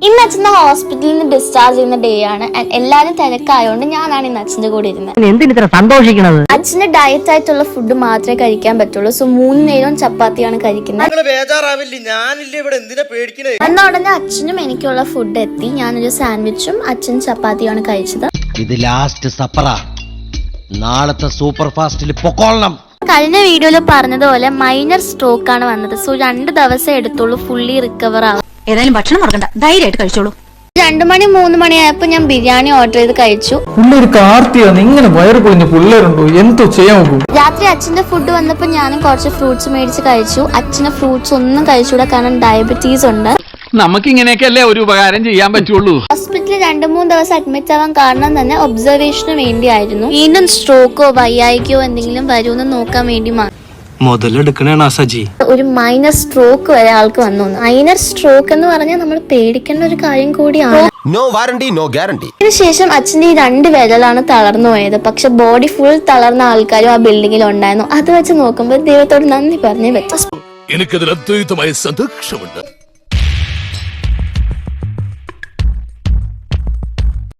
ഇന്ന് അച്ഛൻ്റെ ഹോസ്പിറ്റലിൽ നിന്ന് ഡിസ്ചാർജ് ചെയ്യുന്ന ഡേ ആണ്. എല്ലാരും തിരക്കായോണ്ട് ഞാനാണ് ഇന്ന് അച്ഛൻ്റെ കൂടെ ഇരുന്നത്. എന്തിനാ സന്തോഷിക്കണത്? അച്ഛന് ഡയറ്റ് ആയിട്ടുള്ള ഫുഡ് മാത്രമേ കഴിക്കാൻ പറ്റുള്ളൂ. സോ 3 നേരവും ചപ്പാത്തിയാണ് കഴിക്കുന്നത്. എന്നാ ഉടനെ അച്ഛനും എനിക്കുള്ള ഫുഡ് എത്തി. ഞാനൊരു സാൻഡ്വിച്ചും അച്ഛൻ ചപ്പാത്തിയാണ് കഴിച്ചത്. ഇത് ലാസ്റ്റ് സപ്പറ. നാളത്തെ സൂപ്പർ ഫാസ്റ്റിൽ പൊക്കോളണം. കഴിഞ്ഞ വീഡിയോയിൽ പറഞ്ഞതുപോലെ മൈനർ സ്ട്രോക്ക് ആണ് വന്നത്. സോ 2 ദിവസം എടുത്തുള്ളൂ ഫുള്ളി റിക്കവർ ആവും. ഏതായാലും ഭക്ഷണം മറക്കണ്ട, ധൈര്യമായിട്ട് കഴിച്ചോളൂ. 2 മണി 3 മണിയായപ്പോ ഞാൻ ബിരിയാണി ഓർഡർ ചെയ്ത് കഴിച്ചു. ഇങ്ങനെ വയറ് പൊളിഞ്ഞ പിള്ളേരുണ്ടോ, എന്തോ ചെയ്യാൻ നോക്കൂ. രാത്രി അച്ഛന്റെ ഫുഡ് വന്നപ്പോ ഞാനും കുറച്ച് ഫ്രൂട്ട്സ് മേടിച്ച് കഴിച്ചു. അച്ഛന് ഫ്രൂട്ട്സ് ഒന്നും കഴിച്ചുകൂടാ, കാരണം ഡയബറ്റീസ് ഉണ്ട്. നമുക്ക് ഇങ്ങനെയൊക്കെയല്ലേ ഒരു ഉപകാരം ചെയ്യാൻ പറ്റുള്ളൂ. ഹോസ്പിറ്റലിൽ 2-3 ദിവസം അഡ്മിറ്റ് ആവാൻ കാരണം തന്നെ ഒബ്സർവേഷന് വേണ്ടിയായിരുന്നു. വീണ്ടും സ്ട്രോക്കോ വയ്യായിക്കോ എന്തെങ്കിലും വരുമെന്ന് നോക്കാൻ വേണ്ടി മുതലെടുക്കണേണ സജി. ഒരു മൈനർ സ്ട്രോക്ക് വരെ ആൾക്ക് വന്നു. മൈനർ സ്ട്രോക്ക് എന്ന് പറഞ്ഞാൽ നമ്മൾ പേടിക്കേണ്ട ഒരു കാര്യം കൂടിയാണ്. No warranty no guarantee. അതിനുശേഷം അച്ഛന്റെ ഈ 2 വിരലാണ് തളർന്നു പോയത്. പക്ഷെ ബോഡി ഫുൾ തളർന്ന ആൾക്കാരും ആ ബിൽഡിങ്ങിൽ ഉണ്ടായിരുന്നു. അത് വെച്ച് നോക്കുമ്പോൾ ദൈവത്തോട് നന്ദി പറഞ്ഞേ പറ്റും. എനിക്കതിൽ അദ്വൈതമായ സന്തോഷമുണ്ട്.